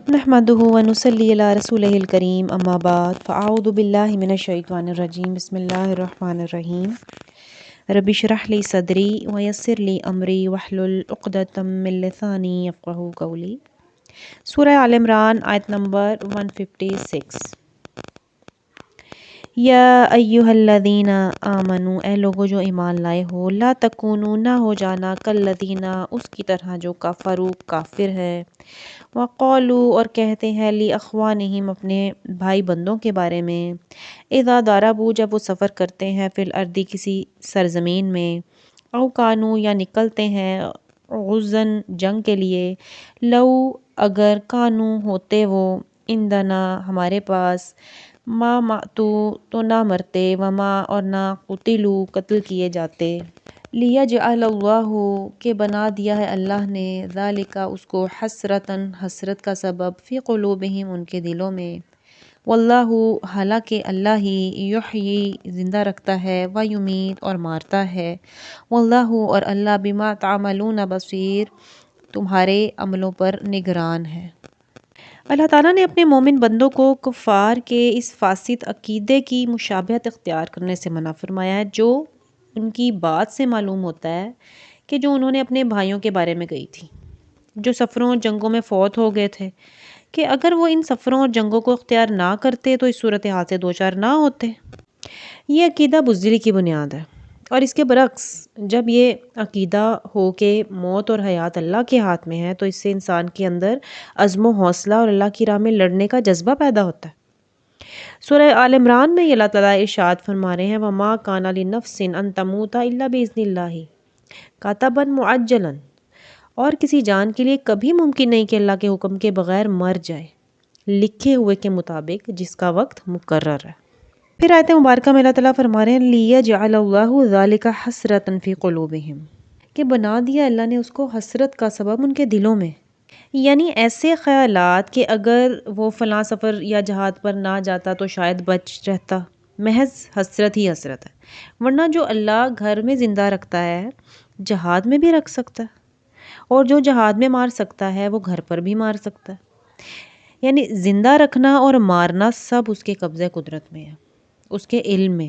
نحمده ونصلي على رسوله الكريم اما بعد فاعوذ بالله من الشیطان الرجیم بسم اللہ الرحمن الرحیم رب اشرح لي صدری ويسر لي امری واحلل عقدۃ من لسانی یفقهوا قولی۔ سورہ آل عمران آیت نمبر 156۔ یا ایہا الذین آمنوا، اے لوگو جو ایمان لائے ہو، لا تکونوا، نہ ہو جانا، کالذین، اس کی طرح جو کفروا، کافر ہے، وقالوا، اور کہتے ہیں، لاخوانہم، اپنے بھائی بندوں کے بارے میں، اذا ضربوا، جب وہ سفر کرتے ہیں، فی الارض، کسی سرزمین میں، او کانوا، یا نکلتے ہیں، غزاً، جنگ کے لیے، لو، اگر، کانوا، ہوتے وہ، عندنا، ہمارے پاس، ما ماتوا، تو نہ مرتے، وما، اور نہ قتلوا، قتل کیے جاتے، لیجعل اللہ، کہ بنا دیا ہے اللہ نے، ذالک، اس کو، حسرتاً، حسرت کا سبب، فی قلوبہم، ان کے دلوں میں، واللہ، حالانکہ اللہ ہی، یحیی، زندہ رکھتا ہے، ویمیت، اور مارتا ہے، واللہ، اور اللہ، بما تعملون بصیر، تمہارے عملوں پر نگران ہے۔ اللہ تعالیٰ نے اپنے مومن بندوں کو کفار کے اس فاسد عقیدے کی مشابہت اختیار کرنے سے منع فرمایا ہے، جو ان کی بات سے معلوم ہوتا ہے کہ جو انہوں نے اپنے بھائیوں کے بارے میں کہی تھی، جو سفروں اور جنگوں میں فوت ہو گئے تھے، کہ اگر وہ ان سفروں اور جنگوں کو اختیار نہ کرتے تو اس صورتحال سے دوچار نہ ہوتے۔ یہ عقیدہ بزدلی کی بنیاد ہے، اور اس کے برعکس جب یہ عقیدہ ہو کہ موت اور حیات اللہ کے ہاتھ میں ہے، تو اس سے انسان کے اندر عزم و حوصلہ اور اللہ کی راہ میں لڑنے کا جذبہ پیدا ہوتا ہے۔ سورہ آل عمران میں اللہ تعالیٰ ارشاد فرما رہے ہیں، وَمَا كَانَ لِنَفْسٍ أَن تَمُوتَ إِلَّا بِإِذْنِ اللَّهِ كَتَبًا مُعَجَّلًا، اور کسی جان کے لیے کبھی ممکن نہیں کہ اللہ کے حکم کے بغیر مر جائے، لکھے ہوئے کے مطابق جس کا وقت مقرر ہے۔ پھر آیت مبارکہ میں اللہ تعالیٰ فرما رہے ہیں، لِيَجْعَلَ اللَّهُ ذَلِكَ حَسْرَةً فِي قُلُوبِهِمْ، کہ بنا دیا اللہ نے اس کو حسرت کا سبب ان کے دلوں میں، یعنی ایسے خیالات کہ اگر وہ فلاں سفر یا جہاد پر نہ جاتا تو شاید بچ رہتا، محض حسرت ہی حسرت ہے، ورنہ جو اللہ گھر میں زندہ رکھتا ہے جہاد میں بھی رکھ سکتا ہے، اور جو جہاد میں مار سکتا ہے وہ گھر پر بھی مار سکتا ہے، یعنی زندہ رکھنا اور مارنا سب اس کے قبضہ قدرت میں ہے، اس کے علم میں۔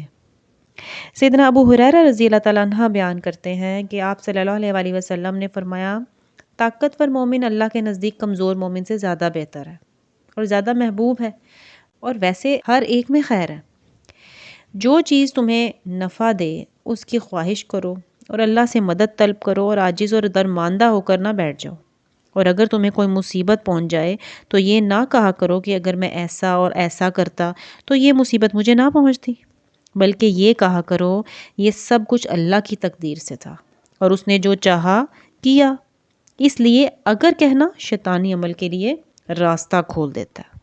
سیدنا ابو ہریرہ رضی اللہ تعالیٰ عنہ بیان کرتے ہیں کہ آپ صلی اللہ علیہ وسلم نے فرمایا، طاقتور مومن اللہ کے نزدیک کمزور مومن سے زیادہ بہتر ہے اور زیادہ محبوب ہے، اور ویسے ہر ایک میں خیر ہے۔ جو چیز تمہیں نفع دے اس کی خواہش کرو، اور اللہ سے مدد طلب کرو، اور عاجز اور درماندہ ہو کر نہ بیٹھ جاؤ، اور اگر تمہیں کوئی مصیبت پہنچ جائے تو یہ نہ کہا کرو کہ اگر میں ایسا اور ایسا کرتا تو یہ مصیبت مجھے نہ پہنچتی، بلکہ یہ کہا کرو، یہ سب کچھ اللہ کی تقدیر سے تھا، اور اس نے جو چاہا کیا، اس لیے اگر کہنا شیطانی عمل کے لیے راستہ کھول دیتا ہے۔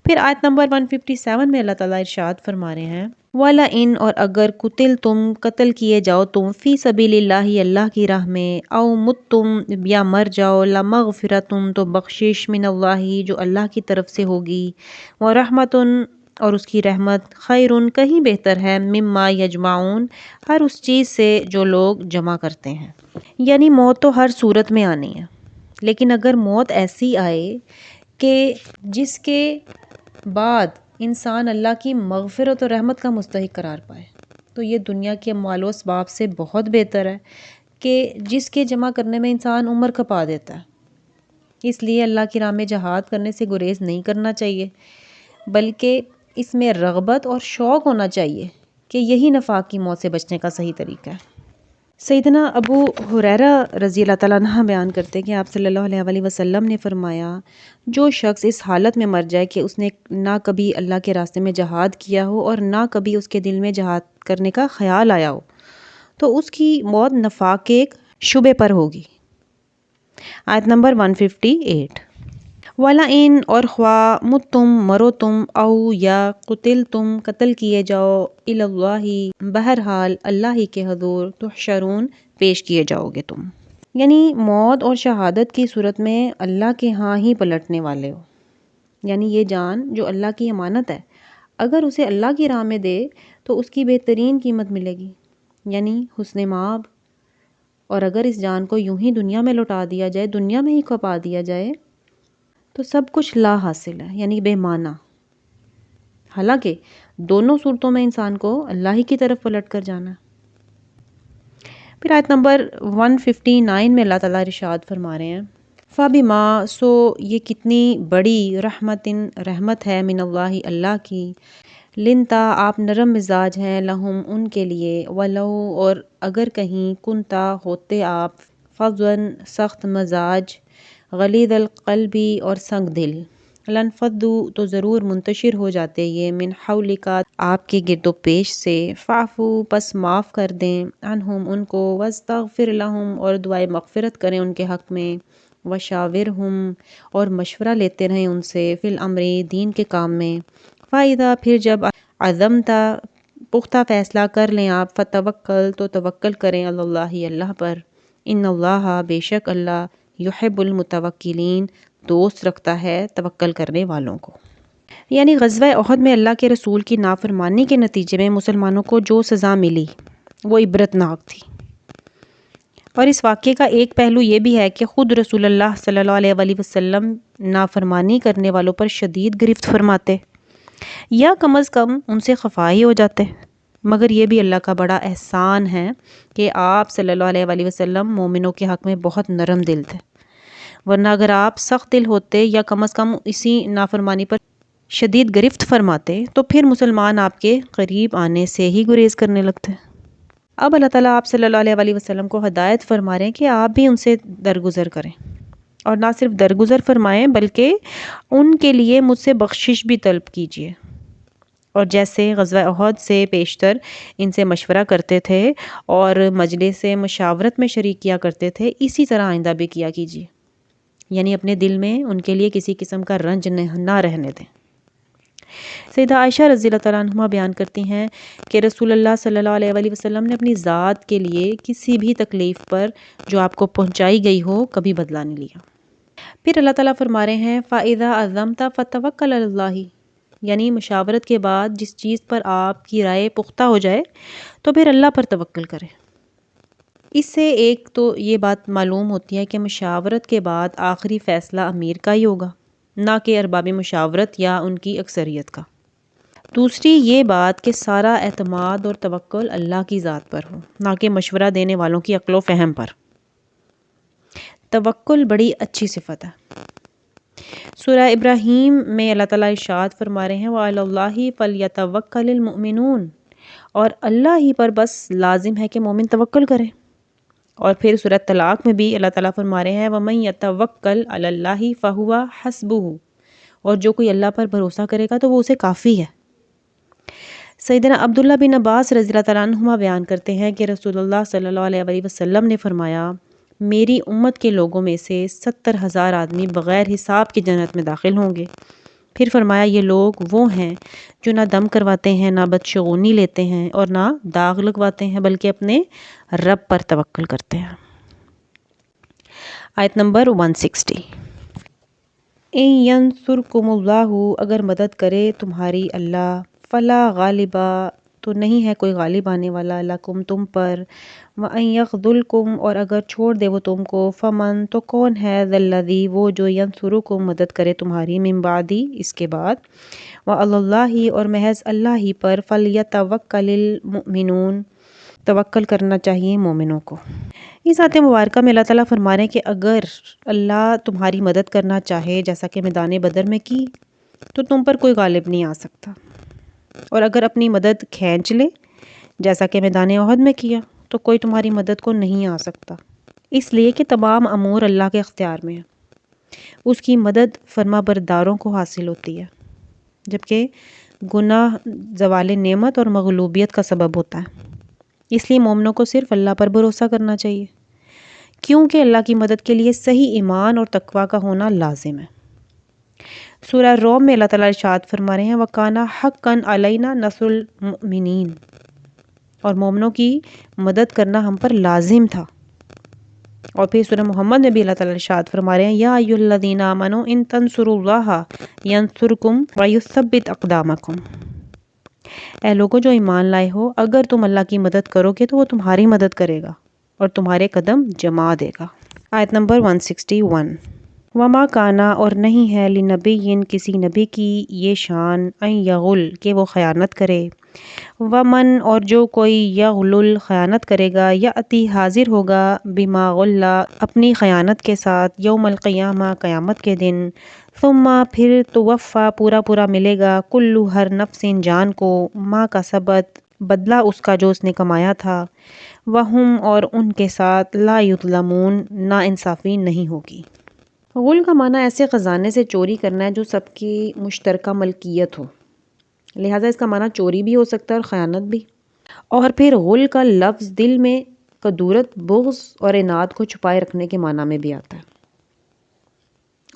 پھر آیت نمبر 157 میں اللہ تعالیٰ ارشاد فرما رہے ہیں، وَلَئِن، اور اگر قتل تم، قتل کیے جاؤ تم، فی سبیل اللہ، اللہ کی راہ میں، او متم، یا مر جاؤ، لمغفرتم، تو بخشش، من اللہ، جو اللہ کی طرف سے ہوگی، ورحمتن، اور اس کی رحمت، خیرن، کہیں بہتر ہے، مما یجمعون، ہر اس چیز سے جو لوگ جمع کرتے ہیں۔ یعنی موت تو ہر صورت میں آنی ہے، لیکن اگر موت ایسی آئے کہ جس کے بعد انسان اللہ کی مغفرت اور رحمت کا مستحق قرار پائے، تو یہ دنیا کے مال و اسباب سے بہت بہتر ہے کہ جس کے جمع کرنے میں انسان عمر کھپا دیتا ہے۔ اس لیے اللہ کی راہ میں جہاد کرنے سے گریز نہیں کرنا چاہیے، بلکہ اس میں رغبت اور شوق ہونا چاہیے کہ یہی نفاق کی موت سے بچنے کا صحیح طریقہ ہے۔ سیدنا ابو ہریرہ رضی اللہ تعالیٰ عنہ بیان کرتے ہیں کہ آپ صلی اللہ علیہ وسلم نے فرمایا، جو شخص اس حالت میں مر جائے کہ اس نے نہ کبھی اللہ کے راستے میں جہاد کیا ہو اور نہ کبھی اس کے دل میں جہاد کرنے کا خیال آیا ہو، تو اس کی موت نفاق کے ایک شبے پر ہوگی۔ آیت نمبر 158، وَلَئِن، اور خواہ متم، مرو تم، او، یا قتل تم، قتل کیے جاؤ، الی اللہ، بہرحال اللہ ہی کے حضور، تحشرون، پیش کیے جاؤ گے تم، یعنی موت اور شہادت کی صورت میں اللہ کے ہاں ہی پلٹنے والے ہو، یعنی یہ جان جو اللہ کی امانت ہے، اگر اسے اللہ کی راہ میں دے تو اس کی بہترین قیمت ملے گی، یعنی حسن مآب، اور اگر اس جان کو یوں ہی دنیا میں لوٹا دیا جائے، دنیا میں ہی کھپا دیا جائے، تو سب کچھ لا حاصل ہے، یعنی بے معنی، حالانکہ دونوں صورتوں میں انسان کو اللہ ہی کی طرف پلٹ کر جانا ہے۔ پھر آیت نمبر 159 میں اللہ تعالیٰ ارشاد فرما رہے ہیں فَبِمَا، سو یہ کتنی بڑی رحمت ہے من اللہ، اللہ کی، لنتا آپ نرم مزاج ہیں، لہم ان کے لیے، ولو اور اگر کہیں کنتا ہوتے آپ، فضن سخت مزاج، غلیظ القلبی اور سنگ دل، لنفدو تو ضرور منتشر ہو جاتے یہ، من حولکا آپ کے گرد و پیش سے، فاعفو پس معاف کر دیں، عنہم ان کو، واستغفر لہم اور دعائے مغفرت کریں ان کے حق میں، وشاورہم اور مشورہ لیتے رہیں ان سے، فی الامر دین کے کام میں، فائدہ پھر جب عزمتا پختہ فیصلہ کر لیں آپ، فتوکل تو توکل کریں اللہ اللہ پر، ان اللہ بے شک اللہ، یحب المتوکلین دوست رکھتا ہے توکل کرنے والوں کو۔ یعنی غزوہ احد میں اللہ کے رسول کی نافرمانی کے نتیجے میں مسلمانوں کو جو سزا ملی وہ عبرتناک تھی، اور اس واقعے کا ایک پہلو یہ بھی ہے کہ خود رسول اللہ صلی اللہ علیہ وآلہ وسلم نافرمانی کرنے والوں پر شدید گرفت فرماتے یا کم از کم ان سے خفا ہی ہو جاتے، مگر یہ بھی اللہ کا بڑا احسان ہے کہ آپ صلی اللہ علیہ وآلہ وسلم مومنوں کے حق میں بہت نرم دل تھے، ورنہ اگر آپ سخت دل ہوتے یا کم از کم اسی نافرمانی پر شدید گرفت فرماتے تو پھر مسلمان آپ کے قریب آنے سے ہی گریز کرنے لگتے۔ اب اللہ تعالیٰ آپ صلی اللہ علیہ وآلہ وسلم کو ہدایت فرما رہے ہیں کہ آپ بھی ان سے درگزر کریں، اور نہ صرف درگزر فرمائیں بلکہ ان کے لیے مجھ سے بخشش بھی طلب کیجیے، اور جیسے غزوہ احد سے پیشتر ان سے مشورہ کرتے تھے اور مجلس مشاورت میں شریک کیا کرتے تھے، اسی طرح آئندہ بھی کیا کیجیے، یعنی اپنے دل میں ان کے لیے کسی قسم کا رنج نہ رہنے دیں۔ سیدہ عائشہ رضی اللہ تعالیٰ عنہا بیان کرتی ہیں کہ رسول اللہ صلی اللہ علیہ وآلہ وسلم نے اپنی ذات کے لیے کسی بھی تکلیف پر جو آپ کو پہنچائی گئی ہو کبھی بدلہ نہیں لیا۔ پھر اللہ تعالیٰ فرما رہے ہیں فَإِذَا عَزَمْتَ فَتَوَكَّلْ عَلَى اللَّهِ، یعنی مشاورت کے بعد جس چیز پر آپ کی رائے پختہ ہو جائے تو پھر اللہ پر توکل کریں۔ اس سے ایک تو یہ بات معلوم ہوتی ہے کہ مشاورت کے بعد آخری فیصلہ امیر کا ہی ہوگا، نہ کہ ارباب مشاورت یا ان کی اکثریت کا۔ دوسری یہ بات کہ سارا اعتماد اور توکل اللہ کی ذات پر ہو، نہ کہ مشورہ دینے والوں کی عقل و فہم پر۔ توکل بڑی اچھی صفت ہے۔ سورہ ابراہیم میں اللہ تعالیٰ ارشاد فرما رہے ہیں وَعَلَى اللَّهِ فَلْيَتَوَكَّلِ الْمُؤْمِنُونَ، اور اللہ ہی پر بس لازم ہے کہ مومن توکل کرے۔ اور پھر سورہ طلاق میں بھی اللہ تعالیٰ فرما رہے ہیں وَمَن يَتَوَكَّلْ عَلَى اللَّهِ فَهُوَ حَسْبُهُ، اور جو کوئی اللہ پر بھروسہ کرے گا تو وہ اسے کافی ہے۔ سیدنا عبداللہ بن عباس رضی اللہ تعالیٰ عنہما بیان کرتے ہیں کہ رسول اللہ صلی اللہ علیہ وآلہ وسلم نے فرمایا میری امت کے لوگوں میں سے 70,000 آدمی بغیر حساب کی جنت میں داخل ہوں گے۔ پھر فرمایا یہ لوگ وہ ہیں جو نہ دم کرواتے ہیں، نہ بدشگونی لیتے ہیں، اور نہ داغ لگواتے ہیں، بلکہ اپنے رب پر توکل کرتے ہیں۔ آیت نمبر 160 ان ینصرکم اللہ، اگر مدد کرے تمہاری اللہ، فلا غالبا تو نہیں ہے کوئی غالب آنے والا، لکم تم پر، وَأَن یخذلکم اور اگر چھوڑ دے وہ تم کو، فمن تو کون ہے، ذا الذی وہ جو، ینصرکم مدد کرے تمہاری، من بعدی اس کے بعد، وعلی اللہ اور محض اللہ ہی پر، فلیتوکل المؤمنون توکل کرنا چاہیے مومنوں کو۔ اس آیت مبارکہ میں اللہ تعالیٰ فرما رہے ہیں کہ اگر اللہ تمہاری مدد کرنا چاہے جیسا کہ میدان بدر میں کی تو تم پر کوئی غالب نہیں آ سکتا، اور اگر اپنی مدد کھینچ لے جیسا کہ میدان احد میں کیا تو کوئی تمہاری مدد کو نہیں آ سکتا، اس لیے کہ تمام امور اللہ کے اختیار میں ہے، اس کی مدد فرما برداروں کو حاصل ہوتی ہے، جبکہ گناہ زوال نعمت اور مغلوبیت کا سبب ہوتا ہے۔ اس لیے مومنوں کو صرف اللہ پر بھروسہ کرنا چاہیے، کیونکہ اللہ کی مدد کے لیے صحیح ایمان اور تقوی کا ہونا لازم ہے۔ سورہ روم میں اللہ تعالیٰ ارشاد فرما رہے ہیں وَكَانَ حَقًّا عَلَيْنَا نَصْرُ الْمُؤْمِنِينَ، اور مومنوں کی مدد کرنا ہم پر لازم تھا۔ اور پھر سورہ محمد میں بھی اللہ تعالیٰ ارشاد فرما رہے ہیں یا ایھا الذین آمنوا ان تنصروا اللہ ینصرکم ویثبت اقدامکم، اے لوگوں جو ایمان لائے ہو اگر تم اللہ کی مدد کرو گے تو وہ تمہاری مدد کرے گا اور تمہارے قدم جما دے گا۔ آیت نمبر 161 وما کانا اور نہیں ہے لنبی کسی نبی کی یہ شان ان یغل کہ وہ خیانت کرے، ومن اور جو کوئی یغلل خیانت کرے گا یاتی حاضر ہوگا بما غل اپنی خیانت کے ساتھ یوم القیامہ قیامت کے دن، ثم پھر توفا پورا پورا ملے گا کلو ہر نفس جان کو ما کا سبت بدلہ اس کا جو اس نے کمایا تھا، وہم اور ان کے ساتھ لا یظلمون نا انصافی نہیں ہوگی۔ غل کا معنی ایسے خزانے سے چوری کرنا ہے جو سب کی مشترکہ ملکیت ہو، لہٰذا اس کا معنی چوری بھی ہو سکتا ہے اور خیانت بھی۔ اور پھر غل کا لفظ دل میں کدورت، بغض اور عناد کو چھپائے رکھنے کے معنی میں بھی آتا ہے،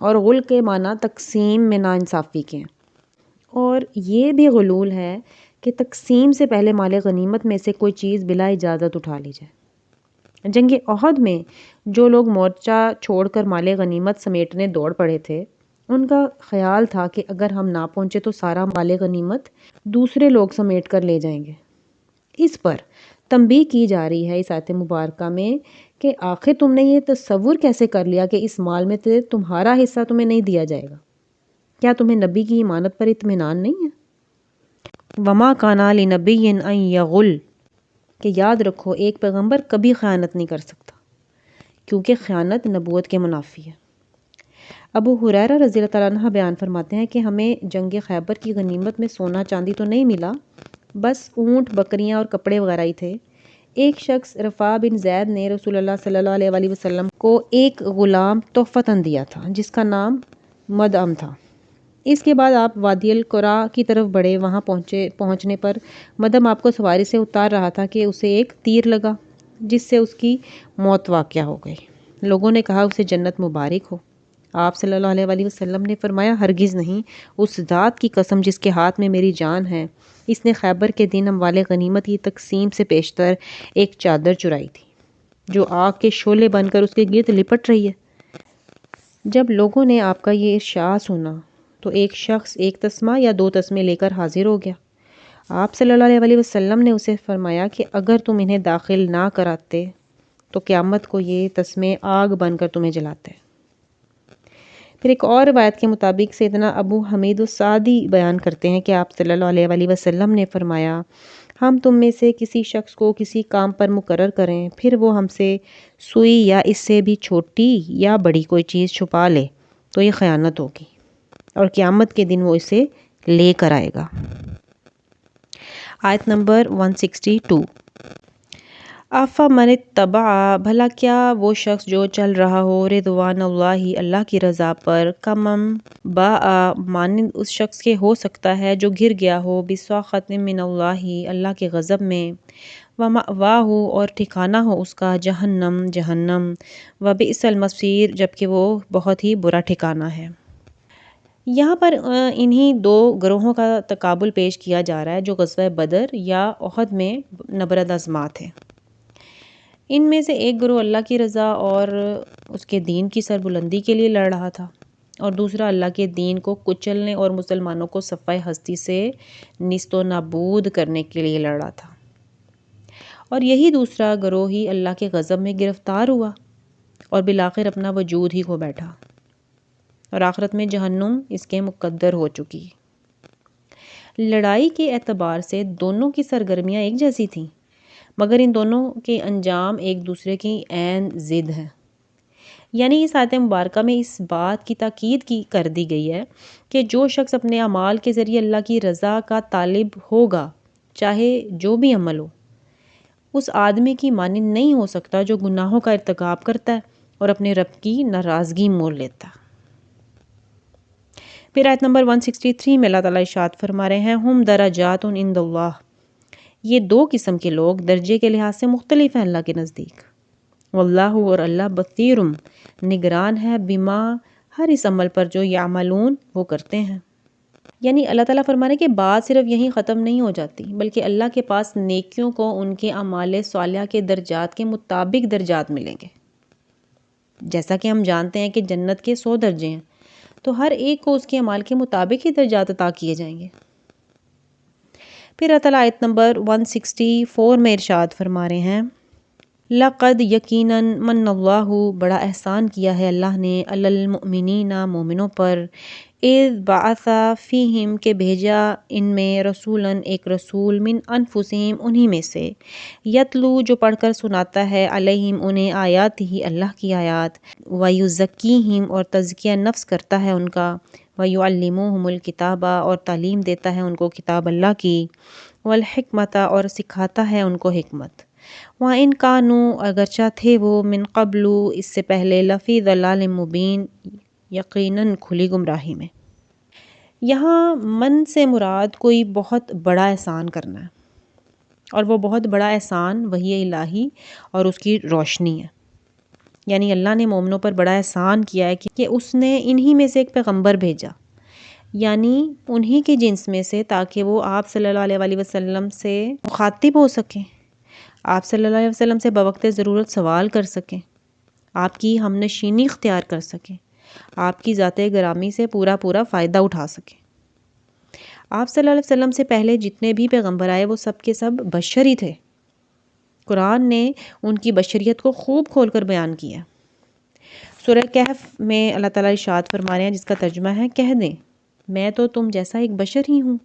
اور غل کے معنی تقسیم میں ناانصافی کے ہیں، اور یہ بھی غلول ہے کہ تقسیم سے پہلے مال غنیمت میں سے کوئی چیز بلا اجازت اٹھا لی جائے۔ جنگ احد میں جو لوگ مورچہ چھوڑ کر مال غنیمت سمیٹنے دوڑ پڑے تھے، ان کا خیال تھا کہ اگر ہم نہ پہنچے تو سارا مال غنیمت دوسرے لوگ سمیٹ کر لے جائیں گے۔ اس پر تنبیہ کی جا رہی ہے اس آیت مبارکہ میں کہ آخر تم نے یہ تصور کیسے کر لیا کہ اس مال میں سے تمہارا حصہ تمہیں نہیں دیا جائے گا؟ کیا تمہیں نبی کی امانت پر اطمینان نہیں ہے؟ وما کانا لنبی ان یغل کہ یاد رکھو ایک پیغمبر کبھی خیانت نہیں کر سکتا، کیونکہ خیانت نبوت کے منافی ہے۔ ابو ہریرہ رضی اللہ تعالیٰ عنہ بیان فرماتے ہیں کہ ہمیں جنگ خیبر کی غنیمت میں سونا چاندی تو نہیں ملا، بس اونٹ، بکریاں اور کپڑے وغیرہ ہی تھے۔ ایک شخص رفاع بن زید نے رسول اللہ صلی اللہ علیہ وآلہ وسلم کو ایک غلام تحفتاً دیا تھا جس کا نام مدعم تھا۔ اس کے بعد آپ وادی القرا کی طرف بڑھے، وہاں پہنچنے پر مدعم آپ کو سواری سے اتار رہا تھا کہ اسے ایک تیر لگا جس سے اس کی موت واقع ہو گئی۔ لوگوں نے کہا اسے جنت مبارک ہو۔ آپ صلی اللہ علیہ وآلہ وسلم نے فرمایا ہرگز نہیں، اس ذات کی قسم جس کے ہاتھ میں میری جان ہے، اس نے خیبر کے دن اموال غنیمت کی تقسیم سے پیشتر ایک چادر چرائی تھی جو آگ کے شعلے بن کر اس کے گرد لپٹ رہی ہے۔ جب لوگوں نے آپ کا یہ ارشاد سنا تو ایک شخص ایک تسمہ یا دو تسمے لے کر حاضر ہو گیا۔ آپ صلی اللہ علیہ وآلہ وسلم نے اسے فرمایا کہ اگر تم انہیں داخل نہ کراتے تو قیامت کو یہ تسمے آگ بن کر تمہیں جلاتے۔ پھر ایک اور روایت کے مطابق سیدنا ابو حمید السعدی بیان کرتے ہیں کہ آپ صلی اللہ علیہ وآلہ وسلم نے فرمایا ہم تم میں سے کسی شخص کو کسی کام پر مقرر کریں، پھر وہ ہم سے سوئی یا اس سے بھی چھوٹی یا بڑی کوئی چیز چھپا لے تو یہ خیانت ہوگی، اور قیامت کے دن وہ اسے لے کر آئے گا۔ آیت نمبر 162۔ افمن اتبع بھلا کیا وہ شخص جو چل رہا ہو رضوان اللہ اللہ کی رضا پر، کمم باء مانند اس شخص کے ہو سکتا ہے جو گر گیا ہو بسخط من اللہ اللہ کے غضب میں، ومأواہ اور ٹھکانہ ہو اس کا جہنم جہنم، وبئس المصیر جبکہ وہ بہت ہی برا ٹھکانہ ہے۔ یہاں پر انہی دو گروہوں کا تقابل پیش کیا جا رہا ہے جو غزوہ بدر یا احد میں نبرد آزما تھے۔ ان میں سے ایک گروہ اللہ کی رضا اور اس کے دین کی سربلندی کے لیے لڑ رہا تھا، اور دوسرا اللہ کے دین کو کچلنے اور مسلمانوں کو صفحہ ہستی سے نیست و نابود کرنے کے لیے لڑ رہا تھا، اور یہی دوسرا گروہ ہی اللہ کے غضب میں گرفتار ہوا اور بالآخر اپنا وجود ہی کھو بیٹھا، اور آخرت میں جہنم اس کے مقدر ہو چکی۔ لڑائی کے اعتبار سے دونوں کی سرگرمیاں ایک جیسی تھیں، مگر ان دونوں کے انجام ایک دوسرے کی عین ضد ہے۔ یعنی اس آیت مبارکہ میں اس بات کی تاکید کر دی گئی ہے کہ جو شخص اپنے اعمال کے ذریعے اللہ کی رضا کا طالب ہوگا، چاہے جو بھی عمل ہو، اس آدمی کی مانند نہیں ہو سکتا جو گناہوں کا ارتکاب کرتا ہے اور اپنے رب کی ناراضگی مول لیتا ہے۔ پھر آیت نمبر 163 میں اللہ تعالیٰ ارشاد فرما رہے ہیں ہم درجات عند اللہ، یہ دو قسم کے لوگ درجے کے لحاظ سے مختلف ہیں اللہ کے نزدیک، واللہ اور اللہ بصیر نگران ہے بما ہر اس عمل پر جو یعملون وہ کرتے ہیں۔ یعنی اللہ تعالیٰ فرما رہے ہیں کہ بات صرف یہیں ختم نہیں ہو جاتی، بلکہ اللہ کے پاس نیکیوں کو ان کے اعمال صالحہ کے درجات کے مطابق درجات ملیں گے۔ جیسا کہ ہم جانتے ہیں کہ جنت کے 100 درجے ہیں، تو ہر ایک کو اس کے اعمال کے مطابق ہی درجات عطا کیے جائیں گے۔ پھر اللہ تعالیٰ آیت نمبر 164 میں ارشاد فرما رہے ہیں لقد یقیناً من اللہ بڑا احسان کیا ہے اللہ نے علی المؤمنین مومنوں پر اذ بعث فیہم کہ بھیجا ان میں رسولاً ایک رسول من انفسہم انہی میں سے یتلو جو پڑھ کر سناتا ہے علیہم انہیں آیات ہی اللہ کی آیات ویزکیہم اور تزکیہ نفس کرتا ہے ان کا ویعلموہم الکتاب اور تعلیم دیتا ہے ان کو کتاب اللہ کی والحکمت اور سکھاتا ہے ان کو حکمت وَإِن كَانُوا اگرچہ تھے وہ من قبل اس سے پہلے لفی ضلال مبین یقیناً کھلی گمراہی میں۔ یہاں من سے مراد کوئی بہت بڑا احسان کرنا ہے اور وہ بہت بڑا احسان وحی الہی اور اس کی روشنی ہے، یعنی اللہ نے مومنوں پر بڑا احسان کیا ہے کہ اس نے انہی میں سے ایک پیغمبر بھیجا، یعنی انہی کے جنس میں سے، تاکہ وہ آپ صلی اللہ علیہ وسلم سے مخاطب ہو سکیں، آپ صلی اللہ علیہ وسلم سے بوقت ضرورت سوال کر سکیں، آپ کی ہم نشینی اختیار کر سکیں، آپ کی ذات گرامی سے پورا فائدہ اٹھا سکیں۔ آپ صلی اللہ علیہ وسلم سے پہلے جتنے بھی پیغمبر آئے وہ سب کے سب بشر ہی تھے، قرآن نے ان کی بشریت کو خوب کھول کر بیان کیا۔ سورہ کہف میں اللہ تعالیٰ ارشاد فرما رہے ہیں، جس کا ترجمہ ہے کہہ دیں میں تو تم جیسا ایک بشر ہی ہوں،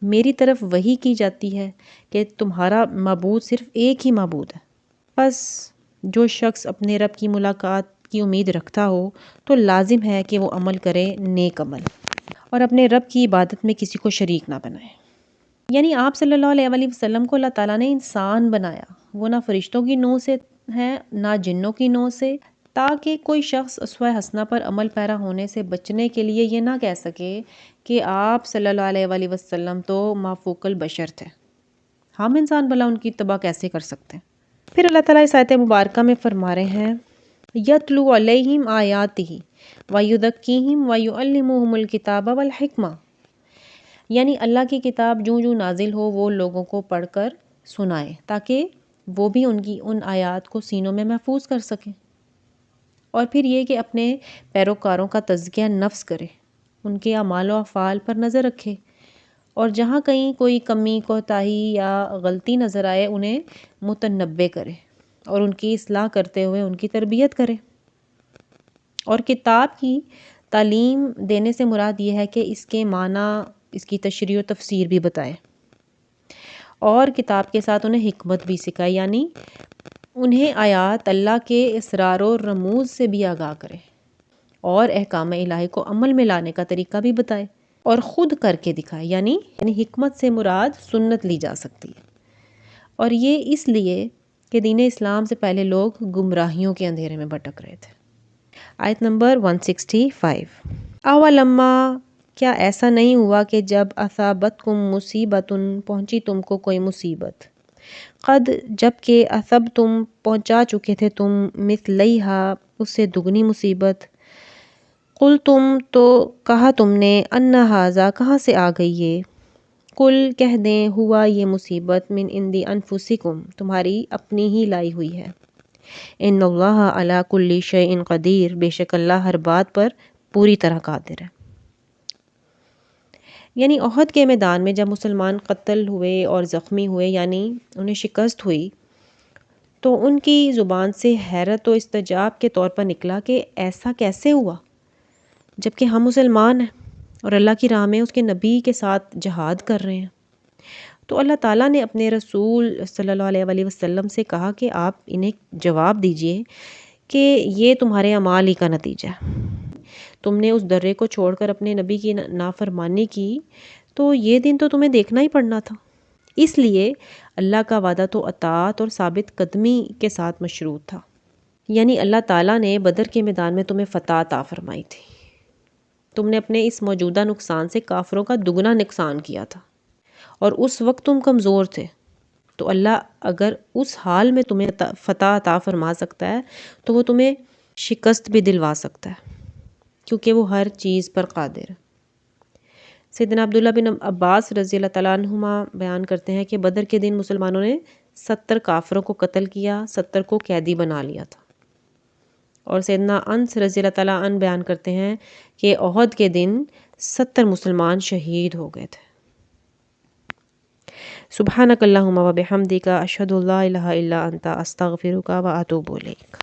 میری طرف وحی کی جاتی ہے کہ تمہارا معبود صرف ایک ہی معبود ہے، بس جو شخص اپنے رب کی ملاقات کی امید رکھتا ہو تو لازم ہے کہ وہ عمل کرے نیک عمل اور اپنے رب کی عبادت میں کسی کو شریک نہ بنائے۔ یعنی آپ صلی اللہ علیہ وسلم کو اللہ تعالیٰ نے انسان بنایا، وہ نہ فرشتوں کی نوع سے ہیں نہ جنوں کی نوع سے، تاکہ کوئی شخص اسوہ حسنہ پر عمل پیرا ہونے سے بچنے کے لیے یہ نہ کہہ سکے کہ آپ صلی اللہ علیہ وسلم تو مافوق البشر تھے، ہم انسان بھلا ان کی اتباع کیسے کر سکتے ہیں۔ پھر اللہ تعالیٰ اس آیت مبارکہ میں فرما رہے ہیں یتلو علیہم آیاتہ ویزکیہم ویعلموہم الکتاب والحکمہ، یعنی اللہ کی کتاب جوں جوں نازل ہو وہ لوگوں کو پڑھ کر سنائے تاکہ وہ بھی ان آیات کو سینوں میں محفوظ کر سکیں، اور پھر یہ کہ اپنے پیروکاروں کا تزکیہ نفس کرے، ان کے اعمال و افعال پر نظر رکھے، اور جہاں کہیں کوئی کمی کوتاہی یا غلطی نظر آئے انہیں متنبہ کرے اور ان کی اصلاح کرتے ہوئے ان کی تربیت کرے۔ اور کتاب کی تعلیم دینے سے مراد یہ ہے کہ اس کے معنی، اس کی تشریح و تفسیر بھی بتائے، اور کتاب کے ساتھ انہیں حکمت بھی سکھائے، یعنی انہیں آیات اللہ کے اسرار و رموز سے بھی آگاہ کرے اور احکام الہی کو عمل میں لانے کا طریقہ بھی بتائے اور خود کر کے دکھائے، یعنی حکمت سے مراد سنت لی جا سکتی ہے، اور یہ اس لیے کہ دین اسلام سے پہلے لوگ گمراہیوں کے اندھیرے میں بھٹک رہے تھے۔ آیت نمبر 165 اولما کیا ایسا نہیں ہوا کہ جب اصابتکم مصیبتن پہنچی تم کو کوئی مصیبت، قد جب کہ اصبتم پہنچا چکے تھے تم مثلیہا اس سے دگنی مصیبت، قل تم تو کہا تم نے ان ھذا کہاں سے آ گئی یہ، قل کہہ دیں ہوا یہ مصیبت من عند انفسکم تمہاری اپنی ہی لائی ہوئی ہے، ان اللہ علی کل شیء قدیر بے شک اللہ ہر بات پر پوری طرح قادر ہے۔ یعنی احد کے میدان میں جب مسلمان قتل ہوئے اور زخمی ہوئے، یعنی انہیں شکست ہوئی، تو ان کی زبان سے حیرت و استعجاب کے طور پر نکلا کہ ایسا کیسے ہوا جبکہ ہم مسلمان ہیں اور اللہ کی راہ میں اس کے نبی کے ساتھ جہاد کر رہے ہیں۔ تو اللہ تعالیٰ نے اپنے رسول صلی اللہ علیہ وسلم سے کہا کہ آپ انہیں جواب دیجئے کہ یہ تمہارے اعمال ہی کا نتیجہ ہے، تم نے اس درے کو چھوڑ کر اپنے نبی کی نافرمانی کی تو یہ دن تو تمہیں دیکھنا ہی پڑنا تھا، اس لیے اللہ کا وعدہ تو اطاعت اور ثابت قدمی کے ساتھ مشروط تھا، یعنی اللہ تعالیٰ نے بدر کے میدان میں تمہیں فتح عطا فرمائی تھی، تم نے اپنے اس موجودہ نقصان سے کافروں کا دگنا نقصان کیا تھا اور اس وقت تم کمزور تھے، تو اللہ اگر اس حال میں تمہیں فتح عطا فرما سکتا ہے تو وہ تمہیں شکست بھی دلوا سکتا ہے کیونکہ وہ ہر چیز پر قادر ہے۔ سیدنا عبداللہ بن عباس رضی اللہ تعالیٰ عنہما بیان کرتے ہیں کہ بدر کے دن مسلمانوں نے 70 کافروں کو قتل کیا، 70 کو قیدی بنا لیا تھا، اور سیدنا انس رضی اللہ تعالیٰ عنہ بیان کرتے ہیں کہ احد کے دن 70 مسلمان شہید ہو گئے تھے۔ سبحانک اللہم و بحمدک اشہد ان لا الہ الا انت استغفرک و اتوب الیک۔